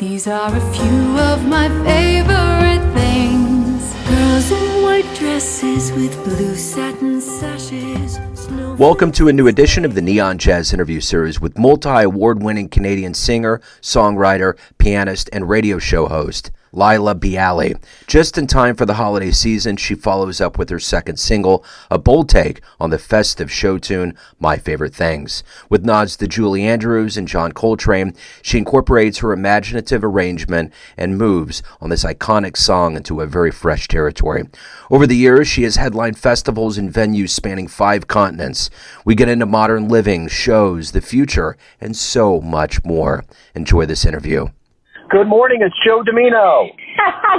These are a few of my favorite things. Girls in white dresses with blue satin sashes. Welcome to a new edition of the Neon Jazz interview series with multi-award-winning Canadian singer, songwriter, pianist, and radio show host, Laila Biali. Just in time for the holiday season, she follows up with her second single, a bold take on the festive show tune, My Favorite Things. With nods to Julie Andrews and John Coltrane, she incorporates her imaginative arrangement and moves on this iconic song into a very fresh territory. Over the years, she has headlined festivals and venues spanning 5 continents. We get into modern living, shows, the future, and so much more. Enjoy this interview. Good morning, it's Joe Domino.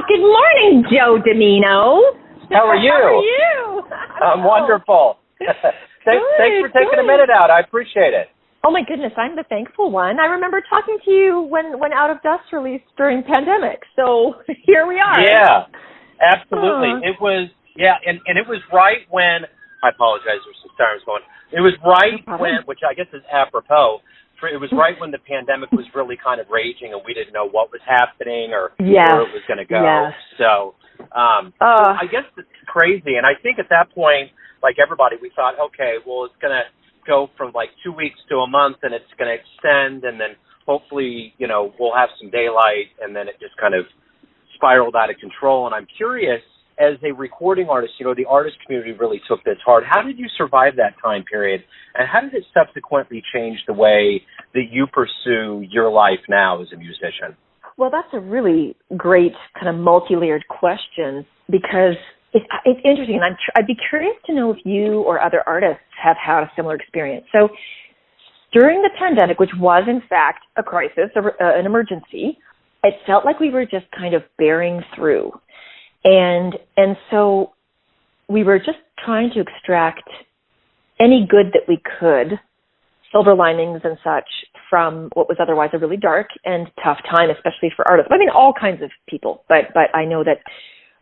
Good morning, Joe Domino. How are you? How are you? I'm wonderful. Thanks for taking a minute out. I appreciate it. Oh my goodness, I'm the thankful one. I remember talking to you when Out of Dust released during pandemic. So here we are. Yeah, absolutely. It was, and it was right when, I apologize, there's some sirens going. It was right when, which I guess is apropos, it was right when the pandemic was really kind of raging and we didn't know what was happening or where it was going to go. Yes. So I guess it's crazy. And I think at that point, like everybody, we thought, okay, well, it's going to go from like 2 weeks to a month and it's going to extend and then hopefully, we'll have some daylight, and then it just kind of spiraled out of control. And I'm curious, as a recording artist, the artist community really took this hard. How did you survive that time period? And how did it subsequently change the way that you pursue your life now as a musician? Well, that's a really great kind of multi-layered question, because it's interesting, and I'd be curious to know if you or other artists have had a similar experience. So during the pandemic, which was in fact a crisis, an emergency, it felt like we were just kind of bearing through. And so we were just trying to extract any good that we could, silver linings and such, from what was otherwise a really dark and tough time, especially for artists. I mean, all kinds of people, but I know that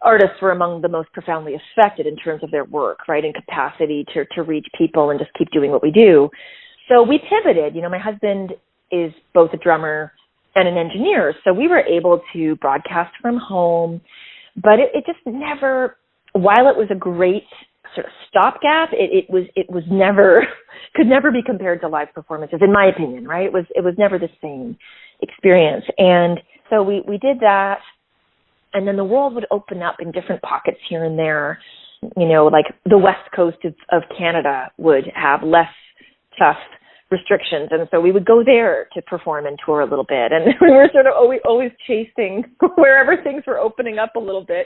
artists were among the most profoundly affected in terms of their work, right, and capacity to reach people and just keep doing what we do. So we pivoted. My husband is both a drummer and an engineer, so we were able to broadcast from home. But it just never, while it was a great sort of stopgap, it was never, could never be compared to live performances, in my opinion, right? It was never the same experience. And so we did that, and then the world would open up in different pockets here and there. Like the west coast of Canada would have less tough restrictions, and so we would go there to perform and tour a little bit, and we were sort of always chasing wherever things were opening up a little bit.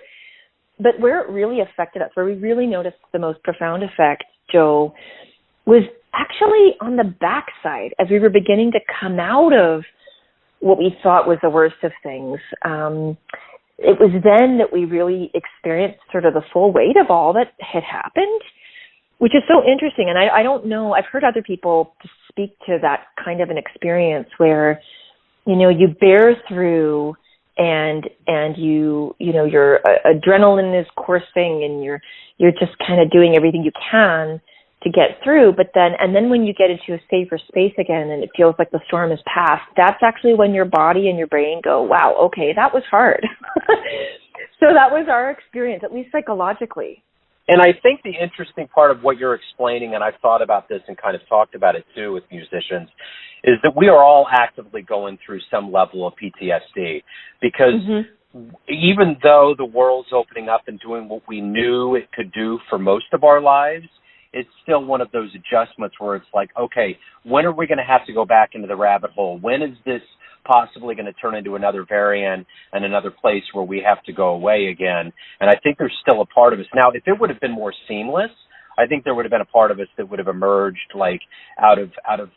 But where it really affected us, where we really noticed the most profound effect, Joe, was actually on the backside, as we were beginning to come out of what we thought was the worst of things. It was then that we really experienced sort of the full weight of all that had happened, which is so interesting. And I don't know, I've heard other people speak to that kind of an experience where, you bear through and your adrenaline is coursing and you're just kind of doing everything you can to get through. But then when you get into a safer space again and it feels like the storm is past, that's actually when your body and your brain go, wow, okay, that was hard. So that was our experience, at least psychologically. And I think the interesting part of what you're explaining, and I've thought about this and kind of talked about it too with musicians, is that we are all actively going through some level of PTSD, because even though the world's opening up and doing what we knew it could do for most of our lives, it's still one of those adjustments where it's like, okay, when are we going to have to go back into the rabbit hole? When is this possibly going to turn into another variant and another place where we have to go away again? And I think there's still a part of us. Now, if it would have been more seamless, I think there would have been a part of us that would have emerged like out of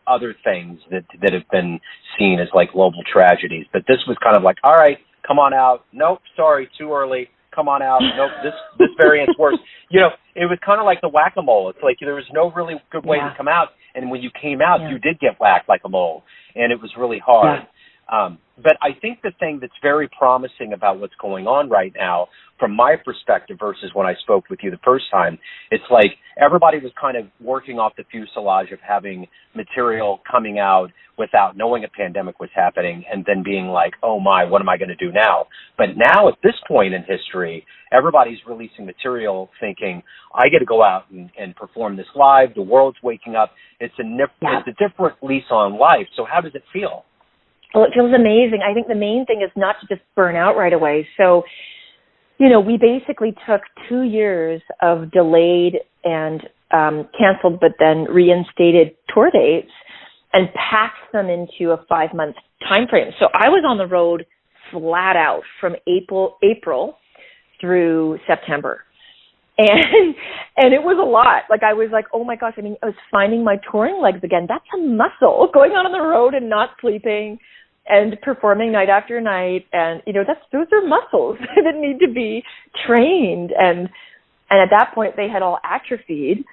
other things that have been seen as like global tragedies. But this was kind of like, all right, come on out. Nope, sorry, too early. Come on out. Nope, this variant's worse. It was kind of like the whack-a-mole. It's like there was no really good way to come out. And when you came out, you did get whacked like a mole. And it was really hard. But I think the thing that's very promising about what's going on right now, from my perspective versus when I spoke with you the first time, it's like everybody was kind of working off the fuselage of having material coming out without knowing a pandemic was happening and then being like, oh my, what am I going to do now? But now at this point in history, everybody's releasing material thinking, I get to go out and perform this live. The world's waking up. It's a different lease on life. So how does it feel? Well, it feels amazing. I think the main thing is not to just burn out right away. So, we basically took 2 years of delayed and canceled but then reinstated tour dates and packed them into a 5-month time frame. So I was on the road flat out from April through September. And it was a lot. Like, I was like, oh my gosh, I was finding my touring legs again. That's a muscle, going on the road and not sleeping and performing night after night. And, those are muscles that need to be trained. And at that point, they had all atrophied.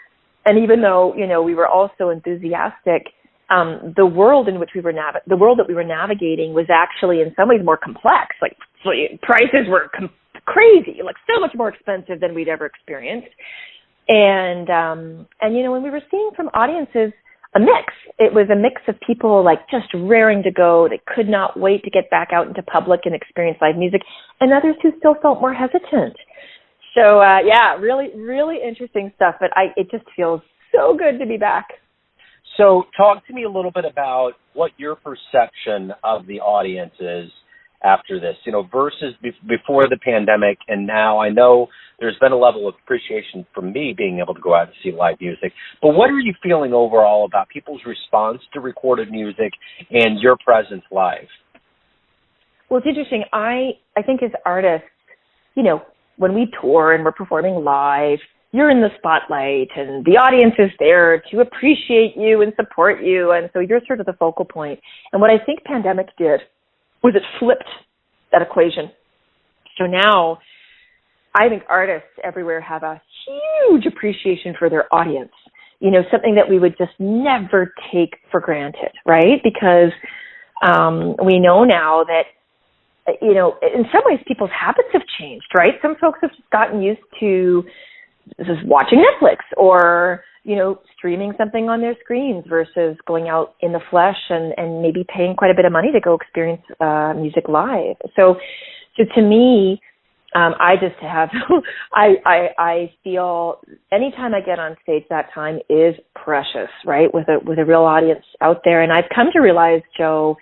And even though, we were all so enthusiastic, the world in which the world that we were navigating was actually in some ways more complex. Like, prices were crazy, like so much more expensive than we'd ever experienced. And when we were seeing from audiences a mix, it was a mix of people like just raring to go. They could not wait to get back out into public and experience live music, and others who still felt more hesitant. So, really, really interesting stuff. But it just feels so good to be back. So talk to me a little bit about what your perception of the audience is after this, versus before the pandemic and now. I know there's been a level of appreciation from me being able to go out and see live music, but what are you feeling overall about people's response to recorded music and your presence live? Well, it's interesting. I think as artists, when we tour and we're performing live, you're in the spotlight and the audience is there to appreciate you and support you. And so you're sort of the focal point. And what I think pandemic did was it flipped that equation. So now I think artists everywhere have a huge appreciation for their audience, something that we would just never take for granted, right? Because we know now that, in some ways people's habits have changed, right? Some folks have just gotten used to just watching Netflix or, streaming something on their screens versus going out in the flesh and maybe paying quite a bit of money to go experience music live. So to me, I just have, I feel anytime I get on stage, that time is precious, right? With a real audience out there. And I've come to realize, Joe,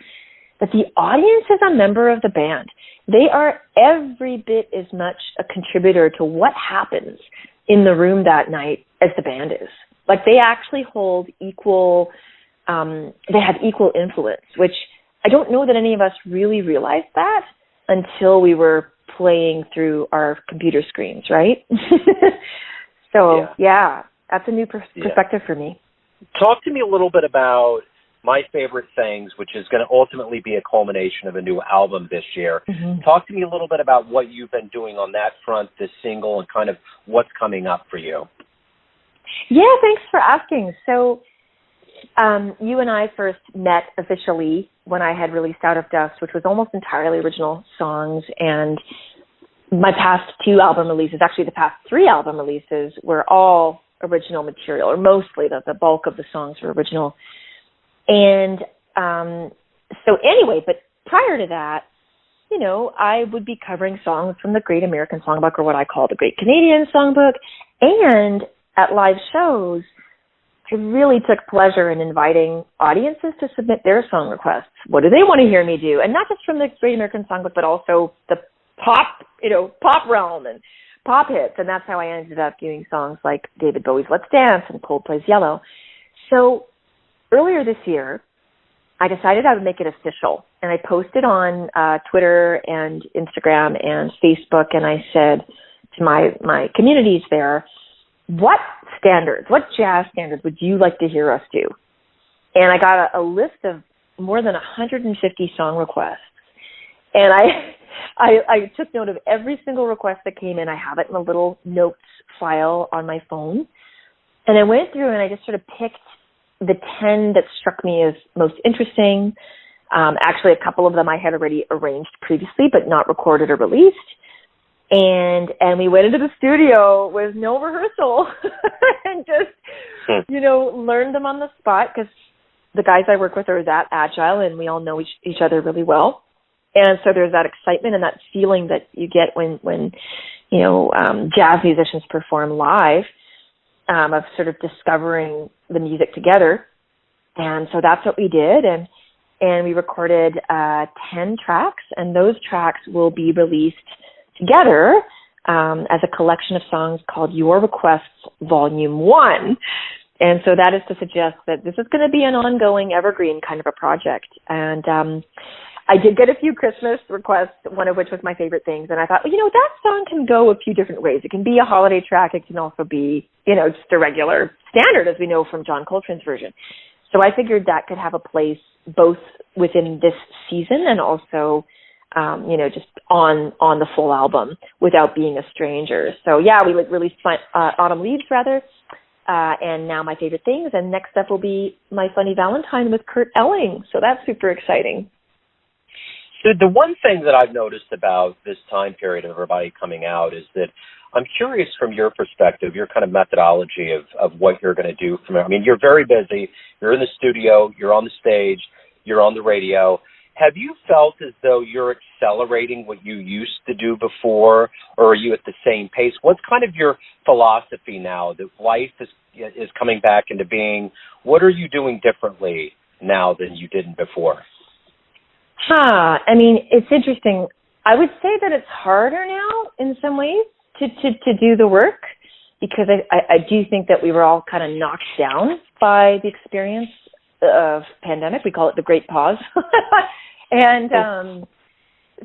that the audience is a member of the band. They are every bit as much a contributor to what happens in the room that night as the band is. Like, they actually hold equal, they have equal influence, which I don't know that any of us really realized that until we were playing through our computer screens, right? So, that's a new perspective for me. Talk to me a little bit about My Favorite Things, which is going to ultimately be a culmination of a new album this year. Mm-hmm. Talk to me a little bit about what you've been doing on that front, this single, and kind of what's coming up for you. Yeah, thanks for asking. So you and I first met officially when I had released Out of Dust, which was almost entirely original songs. And my past 2 album releases, actually the past 3 album releases, were all original material, or mostly the bulk of the songs were original. And so anyway, but prior to that, I would be covering songs from the Great American Songbook, or what I call the Great Canadian Songbook. And at live shows, I really took pleasure in inviting audiences to submit their song requests. What do they want to hear me do? And not just from the Great American Songbook, but also the pop realm and pop hits. And that's how I ended up doing songs like David Bowie's Let's Dance and Coldplay's Yellow. So earlier this year, I decided I would make it official. And I posted on Twitter and Instagram and Facebook, and I said to my communities there, what jazz standards would you like to hear us do? And I got a list of more than 150 song requests. And I took note of every single request that came in. I have it in a little notes file on my phone. And I went through and I just sort of picked the 10 that struck me as most interesting. Actually, a couple of them I had already arranged previously, but not recorded or released. And we went into the studio with no rehearsal and just, learned them on the spot, because the guys I work with are that agile and we all know each other really well. And so there's that excitement and that feeling that you get when jazz musicians perform live, of sort of discovering the music together. And so that's what we did. And we recorded 10 tracks, and those tracks will be released together as a collection of songs called Your Requests Volume 1. And so that is to suggest that this is going to be an ongoing evergreen kind of a project. And I did get a few Christmas requests, one of which was My Favorite Things. And I thought, that song can go a few different ways. It can be a holiday track. It can also be, just a regular standard, as we know from John Coltrane's version. So I figured that could have a place both within this season and also, just on the full album without being a stranger. So yeah, we released Autumn Leaves and now My Favorite Things. And next up will be My Funny Valentine with Kurt Elling. So that's super exciting. So the one thing that I've noticed about this time period of everybody coming out is that I'm curious from your perspective, your kind of methodology of what you're going to do from it. I mean, you're very busy. You're in the studio. You're on the stage. You're on the radio. Have you felt as though you're accelerating what you used to do before, or are you at the same pace? What's kind of your philosophy now that life is coming back into being? What are you doing differently now than you did before? I mean, it's interesting. I would say that it's harder now in some ways to do the work, because I do think that we were all kind of knocked down by the experience of pandemic. We call it the Great Pause. And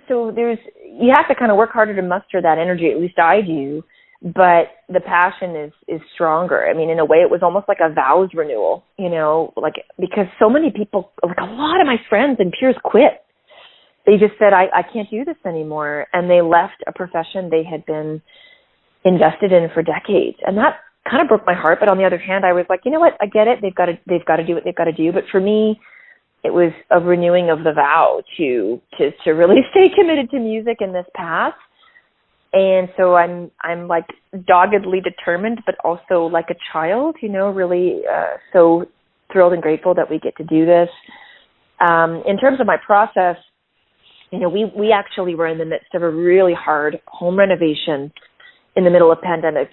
so you have to kind of work harder to muster that energy, at least I do, but the passion is stronger. I mean, in a way, it was almost like a vows renewal, because so many people, like a lot of my friends and peers quit. They just said, I can't do this anymore. And they left a profession they had been invested in for decades. And that kind of broke my heart. But on the other hand, I was like, you know what? I get it. They've got to do what they've got to do. But for me, it was a renewing of the vow to really stay committed to music in this path. And so I'm like doggedly determined, but also like a child, really so thrilled and grateful that we get to do this. In terms of my process, we actually were in the midst of a really hard home renovation in the middle of pandemic,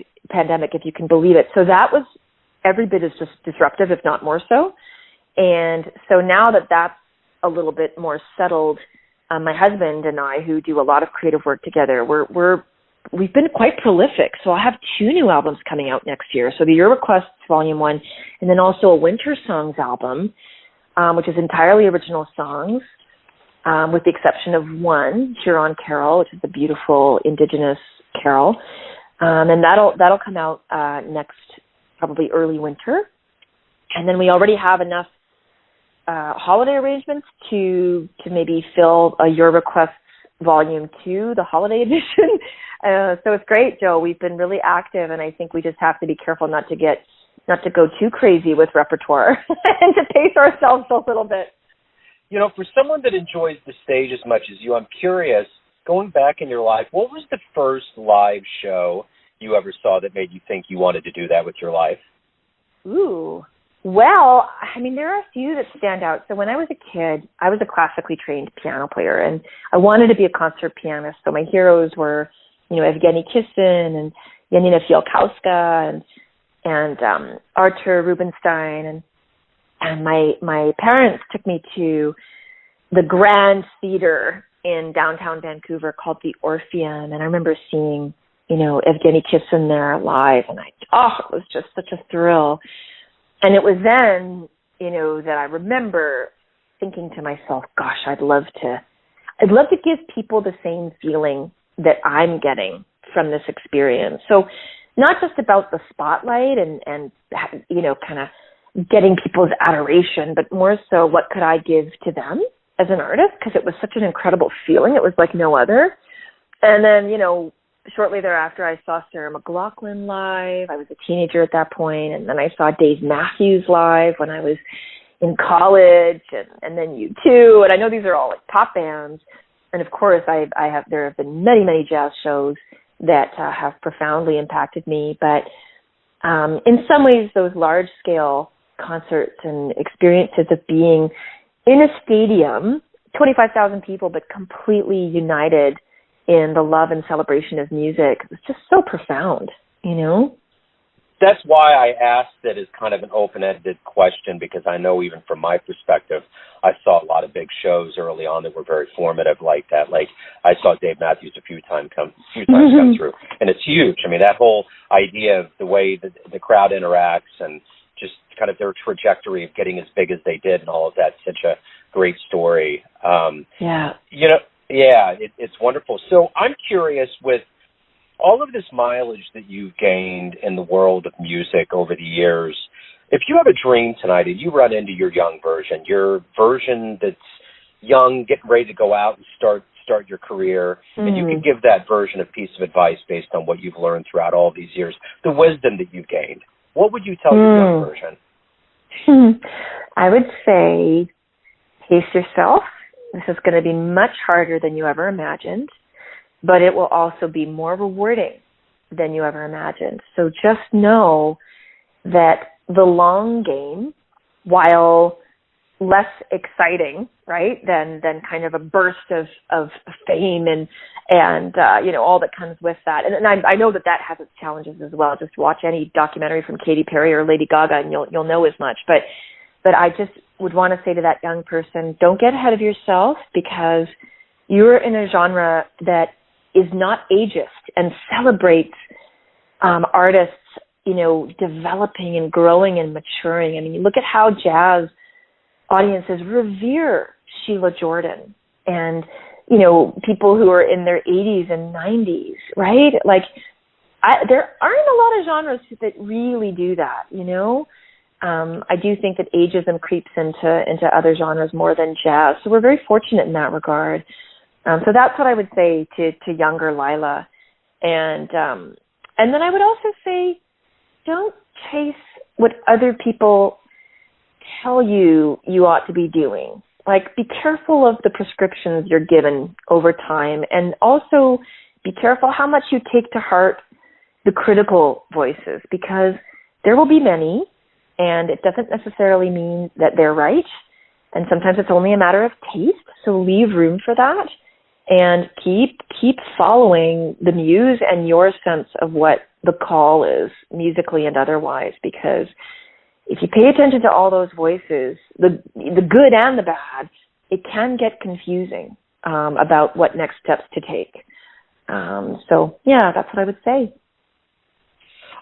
if you can believe it. So that was every bit as just disruptive, if not more so. And so now that that's a little bit more settled, my husband and I, who do a lot of creative work together, we've been quite prolific. So I'll have 2 new albums coming out next year. So the Your Requests Volume 1, and then also a Winter Songs album, which is entirely original songs, with the exception of one, Huron Carol, which is a beautiful Indigenous carol. And that'll come out next, probably early winter. And then we already have enough holiday arrangements to maybe fill a Your Requests Volume 2, the holiday edition. So it's great, Joe. We've been really active, and I think we just have to be careful not to go too crazy with repertoire and to pace ourselves a little bit. For someone that enjoys the stage as much as you, I'm curious, going back in your life, what was the first live show you ever saw that made you think you wanted to do that with your life? Ooh. Well, I mean, there are a few that stand out. So when I was a kid, I was a classically trained piano player, and I wanted to be a concert pianist. So my heroes were, Evgeny Kissin and Janina Fialkowska and Artur Rubinstein. And my parents took me to the Grand Theater in downtown Vancouver called the Orpheum. And I remember seeing, Evgeny Kissin there live. And it was just such a thrill. And it was then, that I remember thinking to myself, gosh, I'd love to give people the same feeling that I'm getting from this experience. So not just about the spotlight and kind of getting people's adoration, but more so what could I give to them as an artist? Because it was such an incredible feeling. It was like no other. And then, shortly thereafter, I saw Sarah McLachlan live. I was a teenager at that point. And then I saw Dave Matthews live when I was in college, and then U2, and I know these are all like pop bands. And of course, there have been many, many jazz shows that have profoundly impacted me. But in some ways, those large-scale concerts and experiences of being in a stadium, 25,000 people, but completely united in the love and celebration of music, it's just so profound, you know? That's why I asked it as kind of an open-ended question, because I know even from my perspective, I saw a lot of big shows early on that were very formative like that. Like I saw Dave Matthews a few times come through, and it's huge. I mean, that whole idea of the way that the crowd interacts and just kind of their trajectory of getting as big as they did and all of that, such a great story. It's wonderful. So I'm curious, with all of this mileage that you've gained in the world of music over the years, if you have a dream tonight and you run into your version that's young, getting ready to go out and start your career, and you could give that version a piece of advice based on what you've learned throughout all these years, the wisdom that you've gained, what would you tell your young version? I would say, pace yourself. This is going to be much harder than you ever imagined, but it will also be more rewarding than you ever imagined. So just know that the long game, while less exciting, right, than kind of a burst of fame and all that comes with that. And I know that has its challenges as well. Just watch any documentary from Katy Perry or Lady Gaga and you'll know as much. But I just would want to say to that young person, don't get ahead of yourself, because you're in a genre that is not ageist and celebrates artists, developing and growing and maturing. I mean, you look at how jazz audiences revere Sheila Jordan and, people who are in their 80s and 90s, right? Like, there aren't a lot of genres that really do that, I do think that ageism creeps into other genres more than jazz. So we're very fortunate in that regard. So that's what I would say to younger Laila. And then I would also say, don't chase what other people tell you ought to be doing. Like, be careful of the prescriptions you're given over time, and also be careful how much you take to heart the critical voices, because there will be many, and it doesn't necessarily mean that they're right. And sometimes it's only a matter of taste. So leave room for that, and keep following the muse and your sense of what the call is, musically and otherwise, because if you pay attention to all those voices, the good and the bad, it can get confusing about what next steps to take. So that's what I would say.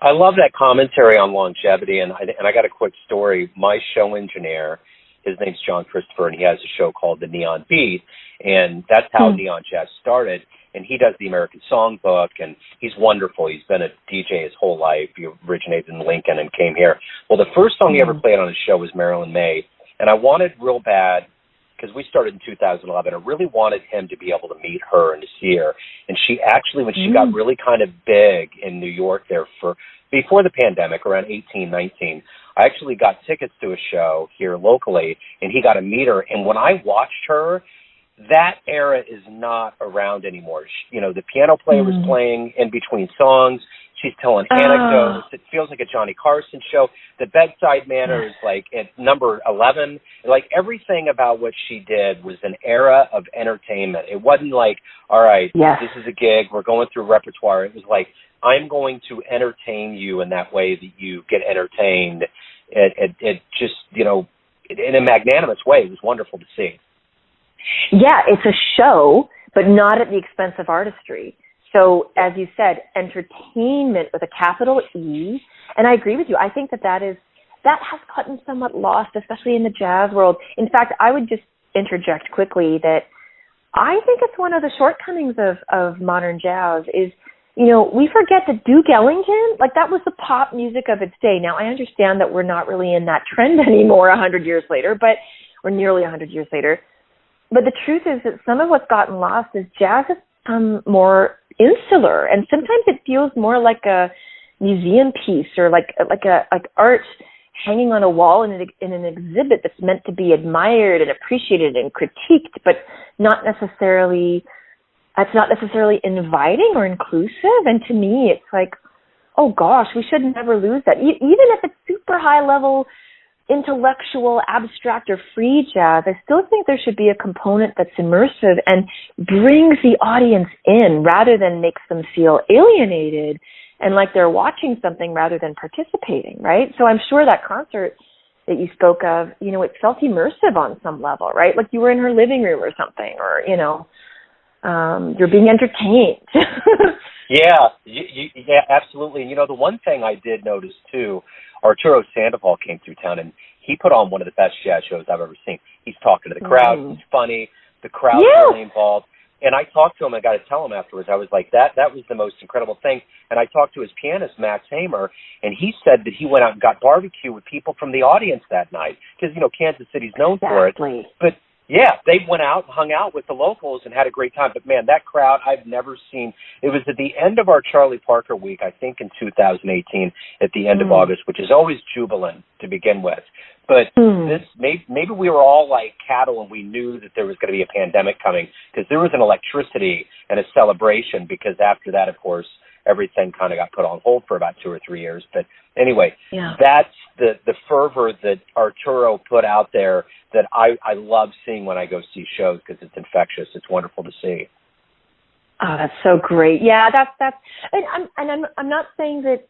I love that commentary on longevity, and I got a quick story. My show engineer, his name's John Christopher, and he has a show called The Neon Beat, and that's how Neon Jazz started. And he does the American Songbook, and he's wonderful. He's been a DJ his whole life. He originated in Lincoln and came here. Well, the first song he ever played on his show was Marilyn Maye, and I wanted real bad, because we started in 2011, I really wanted him to be able to meet her and to see her. And she actually, when she got really kind of big in New York there before the pandemic, around 18, 19, I actually got tickets to a show here locally, and he got to meet her. And when I watched her, that era is not around anymore. The piano player was playing in between songs. She's telling anecdotes. It feels like a Johnny Carson show. The bedside manner is like at number 11. Like, everything about what she did was an era of entertainment. It wasn't like, all right, this is a gig, we're going through repertoire. It was like, I'm going to entertain you in that way that you get entertained. It just, in a magnanimous way. It was wonderful to see. Yeah, it's a show, but not at the expense of artistry. So, as you said, entertainment with a capital E. And I agree with you. I think that has gotten somewhat lost, especially in the jazz world. In fact, I would just interject quickly that I think it's one of the shortcomings of modern jazz is, we forget that Duke Ellington, like, that was the pop music of its day. Now, I understand that we're not really in that trend anymore 100 years later, or nearly 100 years later. But the truth is that some of what's gotten lost is jazz has become more insular, and sometimes it feels more like a museum piece or like art hanging on a wall in an exhibit that's meant to be admired and appreciated and critiqued, but that's not necessarily inviting or inclusive. And to me, it's like, oh gosh, we should never lose that. Even if it's super high level, intellectual, abstract, or free jazz, I still think there should be a component that's immersive and brings the audience in rather than makes them feel alienated and like they're watching something rather than participating, right? So I'm sure that concert that you spoke of, it felt immersive on some level, right? Like you were in her living room or something, or, you're being entertained. Yeah, yeah, absolutely. And, the one thing I did notice, too, Arturo Sandoval came through town, and he put on one of the best jazz shows I've ever seen. He's talking to the crowd. He's funny. The crowd's really involved. And I talked to him. I got to tell him afterwards. I was like, that was the most incredible thing. And I talked to his pianist, Max Hamer, and he said that he went out and got barbecue with people from the audience that night because, Kansas City's known for it. But yeah, they went out and hung out with the locals and had a great time. But, man, that crowd I've never seen. It was at the end of our Charlie Parker week, I think in 2018, at the end of August, which is always jubilant to begin with. But maybe we were all like cattle and we knew that there was going to be a pandemic coming because there was an electricity and a celebration because after that, of course, everything kind of got put on hold for about 2 or 3 years. But anyway, that's the fervor that Arturo put out there that I love seeing when I go see shows because it's infectious. It's wonderful to see. Oh, that's so great. Yeah, that's and I'm not saying that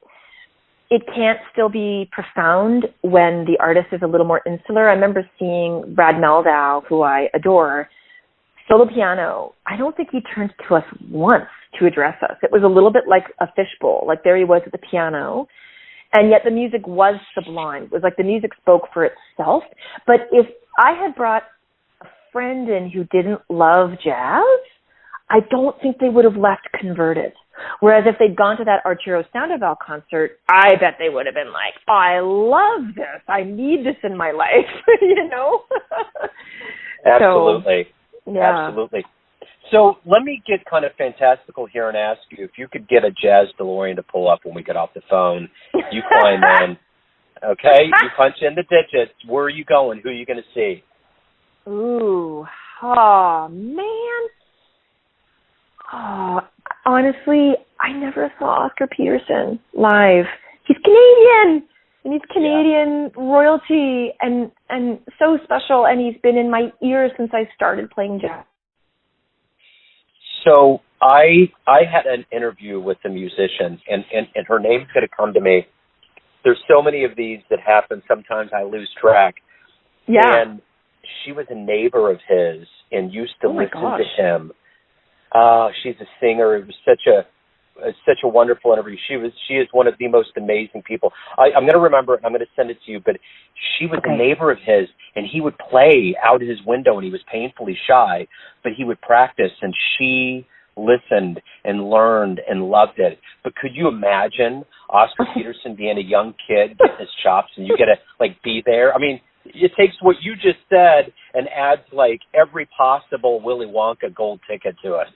it can't still be profound when the artist is a little more insular. I remember seeing Brad Meldau, who I adore, solo piano. I don't think he turned to us once to address us. It was a little bit like a fishbowl. Like there he was at the piano, and yet the music was sublime. It was like the music spoke for itself. But if I had brought a friend in who didn't love jazz, I don't think they would have left converted. Whereas if they'd gone to that Arturo Sandoval concert, I bet they would have been like, oh, I love this. I need this in my life, Absolutely. So, yeah. Absolutely. So let me get kind of fantastical here and ask you if you could get a jazz DeLorean to pull up when we get off the phone. You climb in, okay? You punch in the digits. Where are you going? Who are you going to see? Ooh, oh, man. Oh, honestly, I never saw Oscar Peterson live. He's Canadian, and he's Canadian royalty, and so special, and he's been in my ears since I started playing jazz. So I had an interview with a musician, and her name's going to come to me. There's so many of these that happen. Sometimes I lose track. Yeah. And she was a neighbor of his and used to listen to him. She's a singer. It was such a wonderful interview. She is one of the most amazing people. I'm going to remember it, and I'm going to send it to you, but she was a neighbor of his, and he would play out his window, and he was painfully shy, but he would practice, and she listened and learned and loved it. But could you imagine Oscar Peterson being a young kid, getting his chops, and you get to, be there? I mean, it takes what you just said and adds, every possible Willy Wonka gold ticket to it.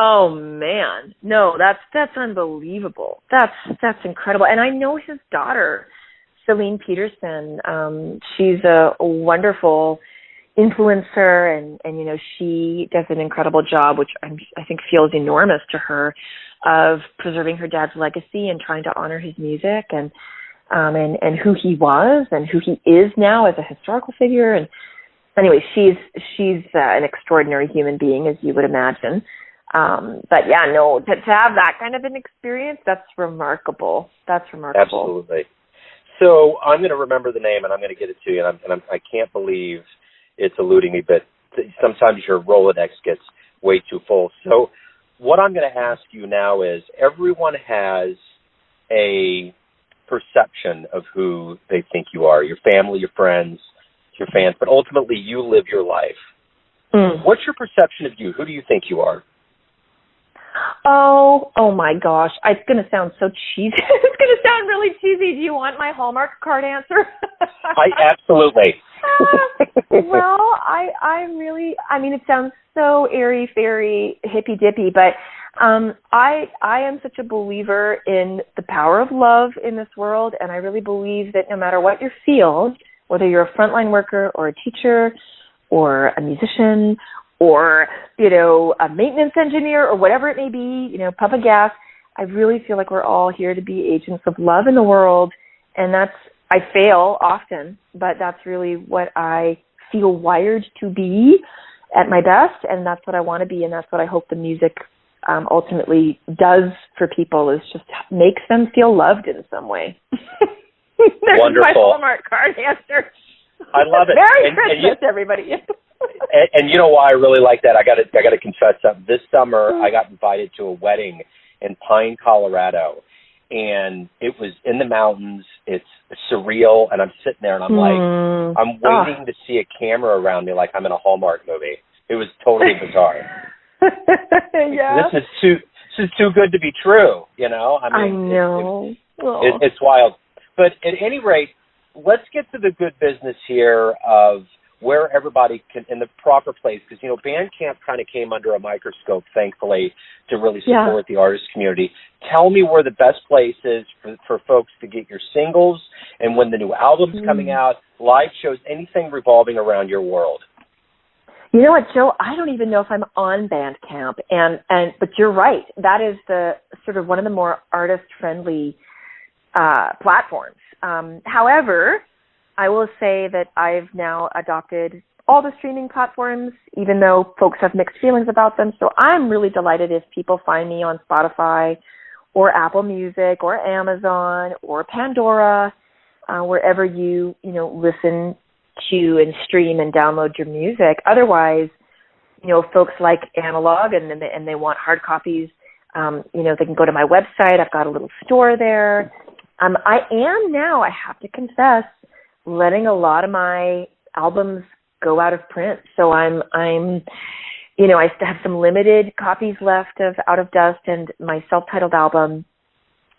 Oh man, no, that's unbelievable. That's incredible. And I know his daughter, Celine Peterson. She's a wonderful influencer, and she does an incredible job, which I think feels enormous to her, of preserving her dad's legacy and trying to honor his music and who he was and who he is now as a historical figure. And anyway, she's an extraordinary human being, as you would imagine. But yeah, no, to have that kind of an experience, that's remarkable. That's remarkable. Absolutely. So I'm going to remember the name and I'm going to get it to you. And I can't believe it's eluding me, but sometimes your Rolodex gets way too full. So what I'm going to ask you now is, everyone has a perception of who they think you are, your family, your friends, your fans, but ultimately you live your life. What's your perception of you? Who do you think you are? Oh my gosh. It's going to sound so cheesy. It's going to sound really cheesy. Do you want my Hallmark card answer? Absolutely. Well, I'm really, it sounds so airy-fairy, hippy-dippy, but I am such a believer in the power of love in this world, and I really believe that no matter what your field, whether you're a frontline worker or a teacher or a musician or, a maintenance engineer or whatever it may be, pumping gas, I really feel like we're all here to be agents of love in the world, and I fail often, but that's really what I feel wired to be at my best, and that's what I want to be, and that's what I hope the music ultimately does for people, is just makes them feel loved in some way. There's Wonderful. my Hallmark card answer. I love it. Merry Christmas, everybody. And you know why I really like that? I got to confess something. This summer, I got invited to a wedding in Pine, Colorado, and it was in the mountains. It's surreal, and I'm sitting there, and I'm like, I'm waiting to see a camera around me like I'm in a Hallmark movie. It was totally bizarre. Yeah. This is too good to be true, I know. It's wild. But at any rate, let's get to the good business here of where everybody can, in the proper place, because, Bandcamp kind of came under a microscope, thankfully, to really support the artist community. Tell me where the best place is for folks to get your singles, and when the new album's coming out, live shows, anything revolving around your world. You know what, Joe? I don't even know if I'm on Bandcamp, but you're right. That is the sort of one of the more artist-friendly platforms. However, I will say that I've now adopted all the streaming platforms, even though folks have mixed feelings about them. So I'm really delighted if people find me on Spotify or Apple Music or Amazon or Pandora, wherever you listen to and stream and download your music. Otherwise, folks like analog and they want hard copies, they can go to my website. I've got a little store there. I am now, I have to confess, letting a lot of my albums go out of print. So I still have some limited copies left of Out of Dust and my self-titled album.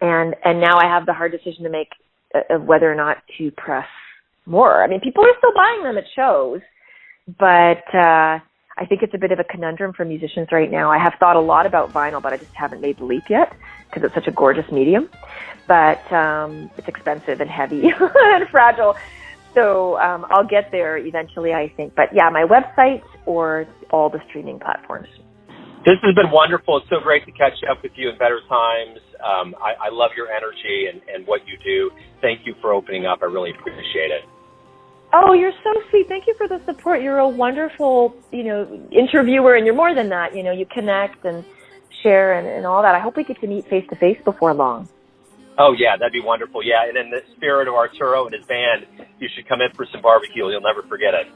And now I have the hard decision to make of whether or not to press more. I mean, people are still buying them at shows, but I think it's a bit of a conundrum for musicians right now. I have thought a lot about vinyl, but I just haven't made the leap yet because it's such a gorgeous medium. But it's expensive and heavy and fragile. So I'll get there eventually, I think. But yeah, my website or all the streaming platforms. This has been wonderful. It's so great to catch up with you in better times. I love your energy and what you do. Thank you for opening up. I really appreciate it. Oh, you're so sweet. Thank you for the support. You're a wonderful, interviewer, and you're more than that. You connect and share and all that. I hope we get to meet face to face before long. Oh, yeah, that'd be wonderful. Yeah, and in the spirit of Arturo and his band, you should come in for some barbecue. You'll never forget it.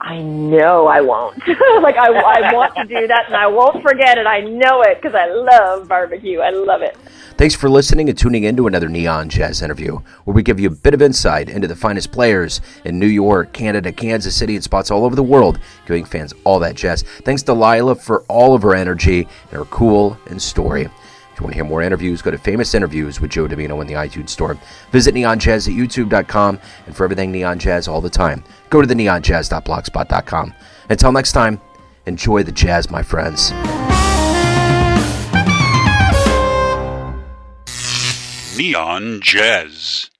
I know I won't. I want to do that, and I won't forget it. I know it because I love barbecue. I love it. Thanks for listening and tuning in to another Neon Jazz interview, where we give you a bit of insight into the finest players in New York, Canada, Kansas City, and spots all over the world, giving fans all that jazz. Thanks to Laila for all of her energy and her cool and story. If you want to hear more interviews, go to Famous Interviews with Joe Domino in the iTunes Store. Visit neonjazz at youtube.com, and for everything Neon Jazz all the time, go to the neonjazz.blogspot.com. Until next time, enjoy the jazz, my friends. Neon Jazz.